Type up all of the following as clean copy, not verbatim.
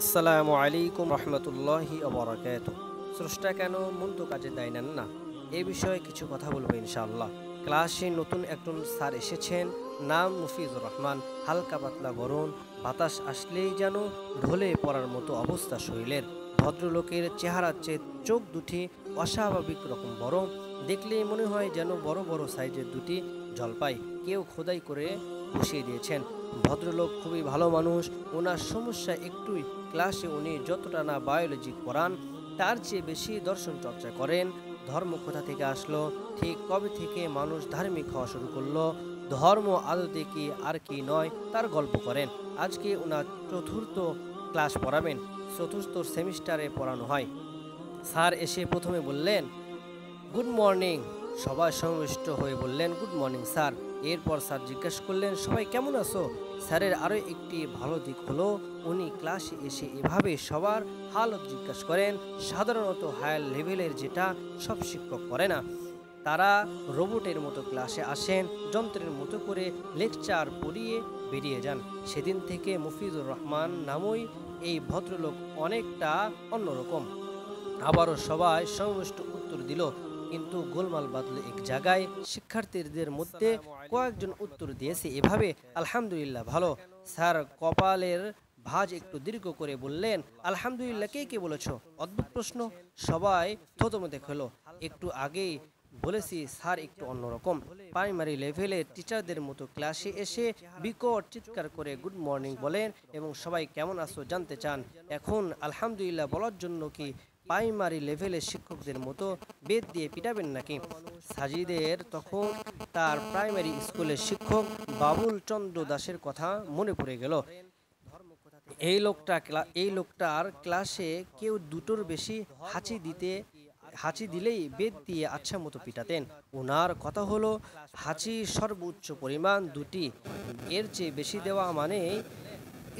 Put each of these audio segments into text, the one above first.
আসসালামু আলাইকুম রহমতুল্লাহি ওবরাকাতুহু। স্রষ্টা কেন মন্দ কাজে দায় নেন না, এ বিষয়ে কিছু কথা বলবো ইনশাআল্লাহ। ক্লাসে নতুন একজন স্যার এসেছেন, নাম মুফিজুর রহমান। হালকা পাতলা গরম বাতাস আসলেই যেন ঢলে পড়ার মতো অবস্থা শরীরের। ভদ্রলোকের চেহারার চেয়ে চোখ দুটি অস্বাভাবিক রকম বড়, দেখলেই মনে হয় যেন বড় বড় সাইজের দুটি জলপাই কেউ খোদাই করে বসিয়ে দিয়েছেন। ভদ্রলোক খুবই ভালো মানুষ। ওনার সমস্যা একটুই, ক্লাসে উনি যতটা না বায়োলজি পড়ান তার চেয়ে বেশি দর্শন চর্চা করেন। ধর্ম কোথা থেকে আসলো, ঠিক কবে থেকে মানুষ ধার্মিক হওয়া শুরু করলো, ধর্ম আদতে কি আর কি নয় তার গল্প করেন। আজকে ওনার চতুর্থ ক্লাস পড়াবেন, চতুর্থ সেমিস্টারে পড়ানো হয়। স্যার এসে প্রথমে বললেন গুড মর্নিং। সবাই সমিষ্ট হয়ে বললেন গুড মর্নিং স্যার। এরপর স্যার জিজ্ঞেস করলেন সবাই কেমন আছো। স্যারের আরও একটি ভালো দিক হলো উনি ক্লাসে এসে এভাবে সবার হালত জিজ্ঞাসা করেন। সাধারণত হায়ার লেভেলের যেটা সব শিক্ষক করে না, তারা রোবটের মতো ক্লাসে আসেন, যন্ত্রের মতো করে লেকচার পড়িয়ে বেরিয়ে যান। সেদিন থেকে মুফিজুর রহমান নামই এই ভদ্রলোক অনেকটা অন্যরকম। আবারও সবাই সমিষ্ট উত্তর দিল, কিন্তু গোলমাল বাঁধল এক জায়গায়। শিক্ষার্থীদের মধ্যে কয়েকজন উত্তর দিয়েছে এভাবে, আলহামদুলিল্লাহ ভালো। স্যার কপালের ভাঁজ একটু দীর্ঘ করে বললেন, আলহামদুলিল্লাহ কে কে বলেছ? অদ্ভুত প্রশ্ন। সবাই থতমতে খেলো। একটু আগেই বলেছি স্যার একটু অন্যরকম। প্রাইমারি লেভেলের টিচারদের মতো ক্লাসে এসে বিকট চিৎকার করে গুড মর্নিং বলেন এবং সবাই কেমন আছো জানতে চান। এখন আলহামদুলিল্লাহ বলার জন্য কি প্রাইমারি লেভেলের শিক্ষকদের মতো বেদ দিয়ে পিটাবেন নাকি? সাজিদের তখন তার প্রাইমারি স্কুলের শিক্ষক বাবুল চন্দ্র দাসের কথা মনে পড়ে গেল। এই লোকটার ক্লাসে কেউ দুটোর বেশি হাঁচি দিলেই বেদ দিয়ে আচ্ছা মতো পিটাতেন। ওনার কথা হলো হাঁচি সর্বোচ্চ পরিমাণ দুটি, এর চেয়ে বেশি দেওয়া মানে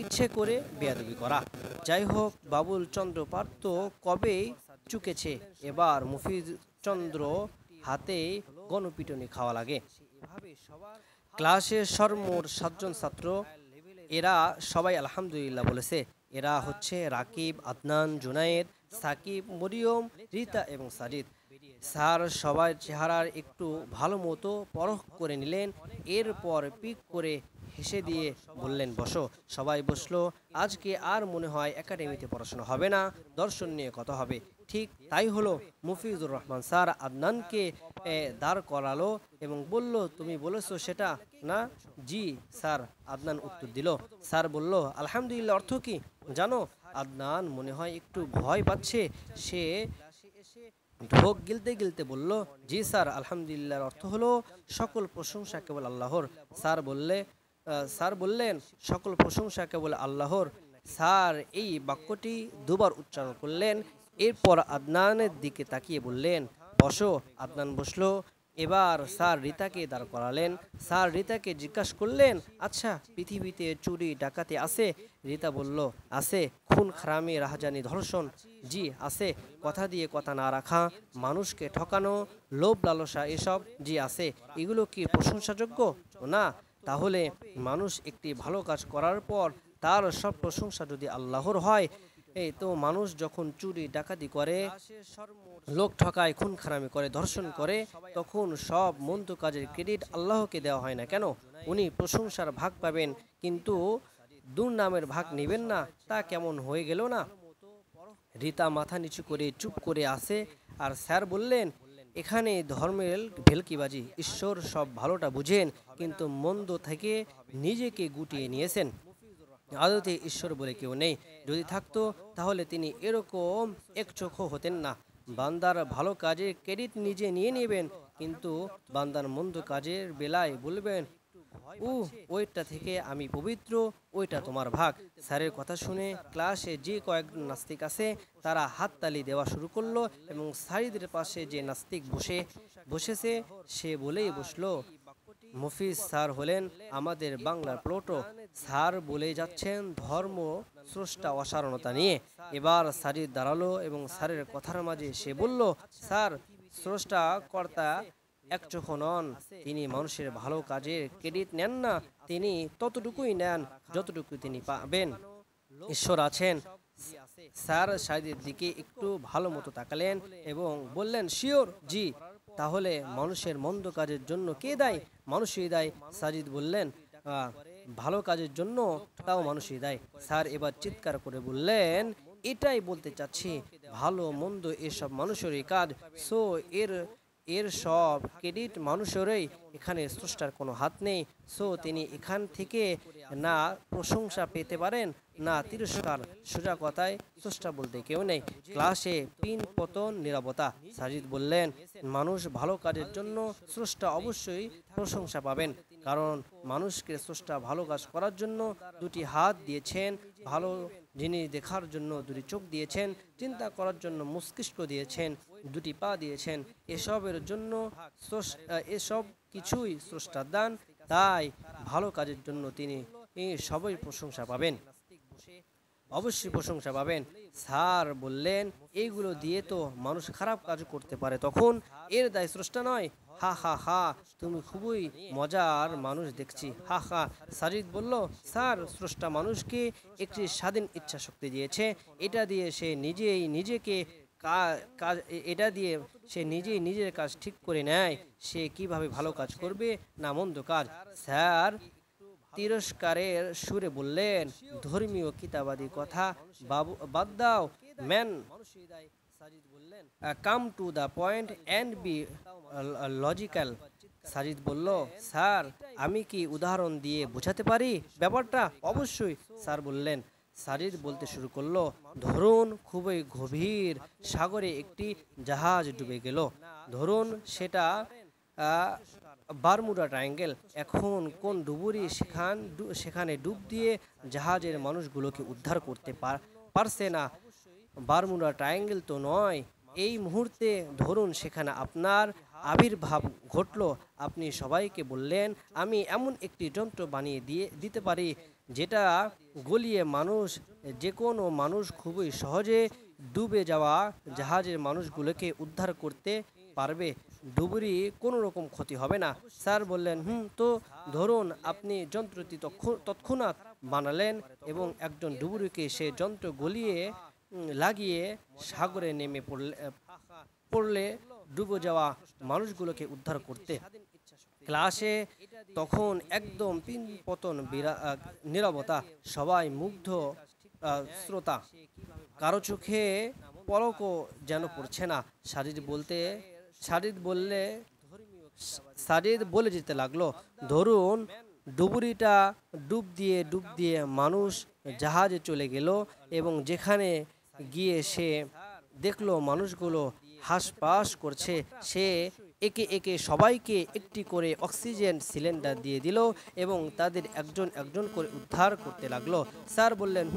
ইচ্ছে করে বেয়াদবি করা। যাই হোক, বাবুল চন্দ্র পার্থ কবেই চুকেছে, এবার মুফিজ চন্দ্র হাতে গণপিটনি খাওয়া লাগে। ক্লাসের সর্বমোট 7জন ছাত্র, এরা সবাই আলহামদুলিল্লাহ বলেছে। এরা হচ্ছে রাকিব, আদনান, জুনায়েদ, সাকিব, মরিয়ম, রিতা এবং সাজিদ। স্যার সবার চেহারার একটু ভালো মতো পরখ করে নিলেন, এরপর পিক করে হেসে দিয়ে বললেন বসো। সবাই বসলো। আজকে আর মনে হয় একাডেমিতে পড়াশোনা হবে না, দর্শন নিয়ে কথা হবে। ঠিক তাই হলো। মুফিজুর রহমান স্যার আদনানকে দাঁড় করালো এবং বলল, তুমি বলেছো সেটা না? জি স্যার, আদনান উত্তর দিল। স্যার বলল, আলহামদুলিল্লাহ অর্থ কি জানো? আদনান মনে হয় একটু ভয় পাচ্ছে, সে ঢোক গিলতে গিলতে বলল, জি স্যার, আলহামদুলিল্লাহর অর্থ হলো সকল প্রশংসা কেবল আল্লাহর। স্যার বললেন, সকল প্রশংসা কেবল আল্লাহর। স্যার এই বাক্যটি দুবার উচ্চারণ করলেন, এরপর আদনানের দিকে তাকিয়ে বললেন বসো। আদনান বসলো। এবার স্যার রিতাকে দাঁড় করালেন। স্যার রিতাকে জিজ্ঞাসা করলেন, আচ্ছা পৃথিবীতে চুরি ডাকাতি আছে? রিতা বলল, আছে। খুন খারামি রাহাজানি ধর্ষণ? জি আছে। কথা দিয়ে কথা না রাখা, মানুষকে ঠকানো, লোভ লালসা এসব? জি আছে। এগুলো কি প্রশংসাযোগ্য? না। তাহলে মানুষ একটি ভালো কাজ করার পর তার সব প্রশংসা যদি আল্লাহর হয়, এই তো মানুষ যখন চুরি ডাকাতি করে, লোক ঠকায়, খুন খারামি করে, ধর্ষণ করে, তখন সব মন্দ কাজের ক্রেডিট আল্লাহকে দেওয়া হয় না কেন? উনি প্রশংসার ভাগ পাবেন কিন্তু দুর্নামের ভাগ নেবেন না, তা কেমন হয়ে গেল না? রিতা মাথা নিচু করে চুপ করে আসে। আর স্যার বললেন, এখানে ধর্মের ভেলকিবাজি। ঈশ্বর সব ভালোটা বুঝেন, কিন্তু মন্দ থেকে নিজেকে গুটিয়ে নিয়েছেন। আদতে ঈশ্বর বলে কেউ নেই। যদি থাকতো তাহলে তিনি এরকম একচোখো হতেন না। বান্দার ভালো কাজের ক্রেডিট নিজে নিয়ে নেবেন, কিন্তু বান্দার মন্দ কাজের বেলায় বলবেন, ওইটা থেকে আমি পবিত্র, ওইটা তোমার ভাগ। স্যারের কথা শুনে ক্লাসে যে কয়েকজন নাস্তিক আছে তারা হাততালি দেওয়া শুরু করলো এবং সাইদের পাশে যে নাস্তিক বসেছে সে বলেই বসলো, মুফিজ স্যার হলেন আমাদের বাংলার প্লোটো। স্যার বলে যাচ্ছেন ধর্ম স্রষ্টা অসারণতা নিয়ে। এবার সাজিদ দাঁড়ালো এবং স্যারের কথার মাঝে সে বলল, স্যার স্রষ্টা কর্তা এক চোখ নন, তিনি মানুষের ভালো কাজের ক্রেডিট নেন না, তিনি ততটুকুই নেন যতটুকু তিনি পাবেন। ঈশ্বর আছেন, স্যার সাজিদের দিকে একটু ভালো মতো তাকালেন এবং বললেন, শিওর জি। তাহলে মানুষের মন্দ কাজের জন্য কে দায়ী? মানুষই দায়ী। সাজিদ বললেন, "আহ, ভালো কাজের জন্য তাও মানুষই দায়ী।" স্যার এবার চিৎকার করে বললেন, এটাই বলতে চাচ্ছি, ভালো মন্দ এসব মানুষেরই কাজ। সো এর এর সব ক্রেডিট মানুষেরই, এখানে স্রষ্টার কোনো হাত নেই। সো তিনি এখান থেকে না প্রশংসা পেতে পারেন না তিরস্কার। সোজা কথায় স্রষ্টা বলতে কেউ নেই। ক্লাসে পিন পতন নীরবতা। সাজিদ বললেন, মানুষ ভালো কাজের জন্য স্রষ্টা অবশ্যই প্রশংসা পাবেন, কারণ মানুষকে স্রষ্টা ভালো কাজ করার জন্য দুটি হাত দিয়েছেন, ভালো জিনিস দেখার জন্য দুটি চোখ দিয়েছেন, চিন্তা করার জন্য মস্তিষ্ক দিয়েছেন, দুটি পা দিয়েছেন। এসবের জন্য এসব কিছুই স্রষ্টার দান। তাই ভালো কাজের জন্য তিনি সবাই প্রশংসা পাবেন, অবশ্যই প্রশংসা পাবেন। স্যার বললেন, এইগুলো দিয়ে তো মানুষ খারাপ কাজ করতে পারে, তখন এর দায় স্রষ্টা নয়। হা হা হা, তুমি খুবই মজার মানুষ দেখছি, হা হা। সাজিদ বলল, স্যার স্রষ্টা মানুষকে একটি স্বাধীন ইচ্ছা শক্তি দিয়েছে। এটা দিয়ে সে নিজেই নিজেকে কাজ এটা দিয়ে সে নিজেই নিজের কাজ ঠিক করে নেয়, সে কিভাবে ভালো কাজ করবে না মন্দ কাজ। স্যার তিরস্কারের সুরে বললেন, ধর্মীয় কিতাবাদি কথা বাদ দাও man, come to the point and be logical. Sajid বলল, স্যার আমি কি উদাহরণ দিয়ে বোঝাতে পারি ব্যাপারটা? অবশ্যই। স্যার বললেন। সাজিদ বলতে শুরু করলো, ধরুন খুবই গভীর সাগরে একটি জাহাজ ডুবে গেল। ধরুন সেটা বারমুডা ট্রায়াঙ্গেল। এখন কোন ডুবুরি সেখানে ডুব দিয়ে জাহাজের মানুষগুলোকে উদ্ধার করতে পারছে না? বারমুডা ট্রায়াঙ্গেল তো নয়। এই মুহূর্তে ধরুন সেখানে আপনার আবির্ভাব ঘটলো। আপনি সবাইকে বললেন, আমি এমন একটি যন্ত্র বানিয়ে দিতে পারি যেটা গলিয়ে যে কোনো মানুষ খুবই সহজে ডুবে যাওয়া জাহাজের মানুষগুলোকে উদ্ধার করতে পারবে, ডুবুরি কোনো রকম ক্ষতি হবে না। স্যার বললেন, তো ধরুন আপনি যন্ত্রটি তৎক্ষণাৎ বানালেন এবং একজন ডুবুরিকে সে যন্ত্র গলিয়ে লাগিয়ে সাগরে নেমে পড়লে ডুবে যাওয়া মানুষগুলোকে উদ্ধার করতে। ক্লাসে তখন একদম পিন পতন নীরবতা, সবাই মুগ্ধ শ্রোতা, কারো চোখে পলকও যেন পড়ছে না। সাজিদ বলে যেতে লাগলো, ধরুন ডুবুরিটা ডুব দিয়ে মানুষ জাহাজে চলে গেল এবং যেখানে গিয়ে সে দেখলো মানুষগুলো হাঁসফাঁস করছে, সে একে একে সবাইকে একটি করে অক্সিজেন সিলিন্ডার দিয়ে দিল এবং তাদের একজন একজন করে উদ্ধার করতে লাগলো। স্যার বললেন,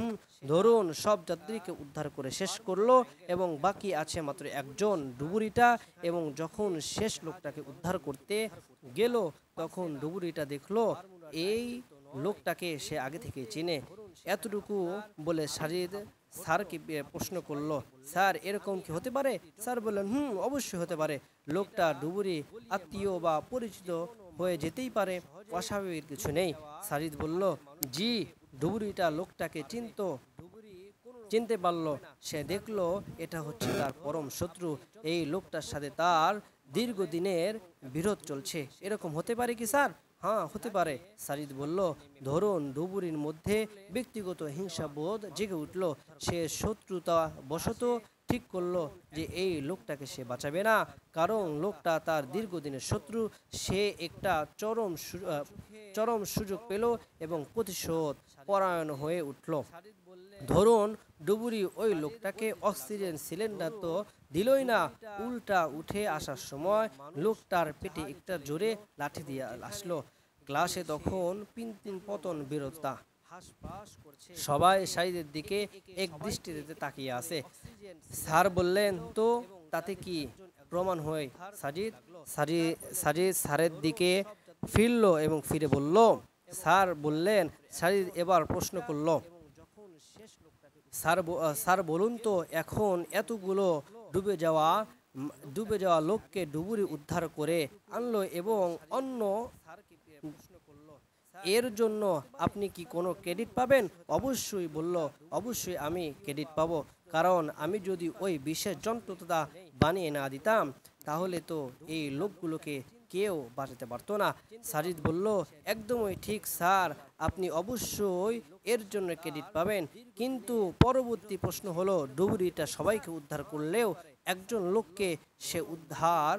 ধরুন সব যাত্রীকে উদ্ধার করে শেষ করলো এবং বাকি আছে মাত্র একজন, ডুবুরিটা। এবং যখন শেষ লোকটাকে উদ্ধার করতে গেল তখন ডুবুরিটা দেখলো এই লোকটাকে সে আগে থেকে চেনে। এতটুকু বলে সাজিদ স্যারকে প্রশ্ন করলো, স্যার এরকম কি হতে পারে? স্যার বললেন, অবশ্যই হতে পারে। লোকটা ডুবুরি আত্মীয় বা পরিচিত হয়ে যেতেই পারে, অস্বাভাবিক কিছু নেই। সাজিদ বলল, জি। ডুবুরিটা লোকটাকে চিনতে পারলো। সে দেখলো এটা হচ্ছে তার পরম শত্রু। এই লোকটার সাথে তার দীর্ঘদিনের বিরোধ চলছে। এরকম হতে পারে কি স্যার? হ্যাঁ হতে পারে। সাজিদ বলল, ধরুন ডুবুরির মধ্যে ব্যক্তিগত হিংসাবোধ জেগে উঠল। সে শত্রুতা বশত ঠিক করলো যে এই লোকটাকে সে বাঁচাবে না, কারণ লোকটা তার দীর্ঘদিনের শত্রু। সে একটা চরম সুযোগ পেল এবং প্রতিশোধ পরায়ণ হয়ে উঠল। ধরুন ডুবুরি ওই লোকটাকে অক্সিজেন সিলিন্ডার তো দিলই না, উল্টা উঠে আসার সময় লোকটার পেটে একটা জোরে লাঠি দিয়ে আসলো। ক্লাসে তখন পিন পতন বিরোধতা, সবাই সাজিদের দিকে এক দৃষ্টিতে তাকিয়ে আছে। স্যার বললেন, তো তাতে কি প্রমাণ হয়? সাজিদ স্যারের দিকে ফিরল এবং ফিরে বলল। স্যার বললেন, সাজিদ এবার প্রশ্ন করল, স্যার বলুন তো, এখন এতগুলো ডুবে যাওয়া লোককে ডুবুরি উদ্ধার করে আনলো এবং এর জন্য আপনি কি কোনো ক্রেডিট পাবেন? অবশ্যই। বলল, অবশ্যই আমি ক্রেডিট পাবো। কারণ আমি যদি ওই বিশেষ যন্ত্রটা বানিয়ে না দিতাম তাহলে তো এই লোকগুলোকে কেউ বাঁচাতে পারতো না। সাজিদ বলল, একদমই ঠিক স্যার, আপনি অবশ্যই এর জন্য ক্রেডিট পাবেন। কিন্তু পরবর্তী প্রশ্ন হলো, ডুবুরিটা সবাইকে উদ্ধার করলেও একজন লোককে সে উদ্ধার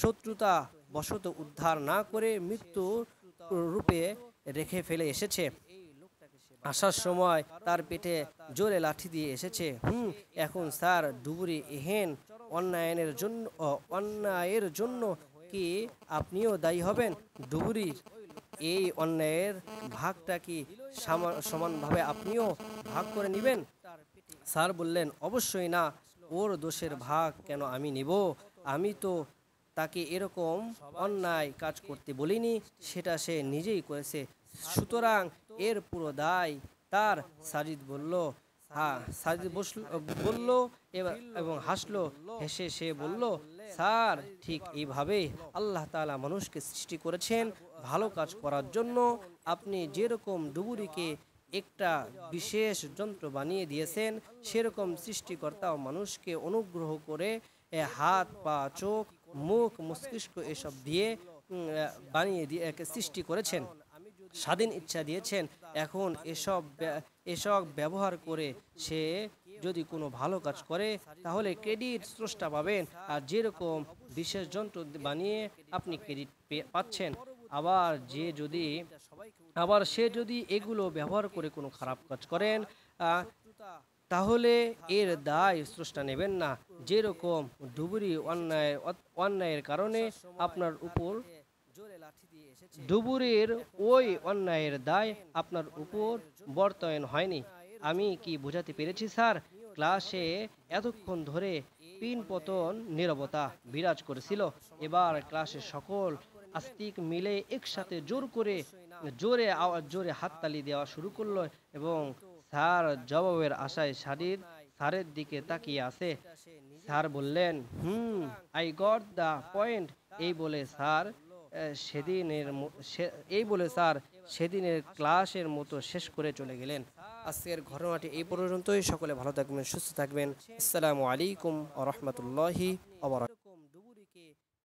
শত্রুতা বশত উদ্ধার না করে মৃত্যু রূপে রেখে ফেলে এসেছে। আসার সময় তার পেটে জোরে লাঠি দিয়ে এসেছে। এখন স্যার, ডুবুরি এহেন অন্যায়ের জন্য কি আপনিও দায়ী হবেন? ডুবুরির এই অন্যায়ের ভাগটা কি সমানভাবে আপনিও ভাগ করে নেবেন? স্যার বললেন, অবশ্যই না। ওর দোষের ভাগ কেন আমি নিব? আমি তো তাকে এরকম অন্যায় কাজ করতে বলিনি, সেটা সে নিজেই করেছে, সুতরাং এর পুরো দায় তার। সাজিদ বলল, হ্যাঁ। সাজিদ বলল এবং হাসলো। হেসে সে বলল, স্যার, ঠিক এইভাবেই আল্লাহ তাআলা মানুষকে সৃষ্টি করেছেন ভালো কাজ করার জন্য। আপনি যেরকম ডুবুরিকে একটা বিশেষ যন্ত্র বানিয়ে দিয়েছেন, সেরকম সৃষ্টিকর্তাও মানুষকে অনুগ্রহ করে হাত, পা, চোখ, মুখ, মস্তিষ্ক এসব দিয়ে বানিয়ে দিয়ে সৃষ্টি করেছেন, স্বাধীন ইচ্ছা দিয়েছেন। এখন এসব ব্যবহার করে সে যদি কোনো ভালো কাজ করে তাহলে ক্রেডিট স্রষ্টা পাবেন, আর যেরকম বিশেষ যন্ত্র বানিয়ে আপনি ক্রেডিট পাচ্ছেন। আবার সে যদি এগুলো ব্যবহার করে কোনো খারাপ কাজ করেন তাহলে এর দায় স্রষ্টা নেবেন না। যেরকম অন্যায়ের কারণে আপনার উপর ডুবুরির ওই অন্যায়ের দায় আপনার উপর বর্তায়ন হয়নি। আমি কি বোঝাতে পেরেছি স্যার? ক্লাসে এতক্ষণ ধরে পিনপতন নীরবতা বিরাজ করেছিল। এবার ক্লাসের সকল আস্তিক মিলে একসাথে জোরে হাততালি দেওয়া শুরু করলো এবং স্যার জবাবের আশায় স্যারের দিকে তাকিয়ে আছে। স্যার বললেন, আই গট দ্য পয়েন্ট। এই বলে স্যার সেদিনের ক্লাসের মতো শেষ করে চলে গেলেন। আজকের ঘটনাটি এই পর্যন্তই। সকলে ভালো থাকবেন, সুস্থ থাকবেন। আসসালামু আলাইকুম ওয়া রাহমাতুল্লাহি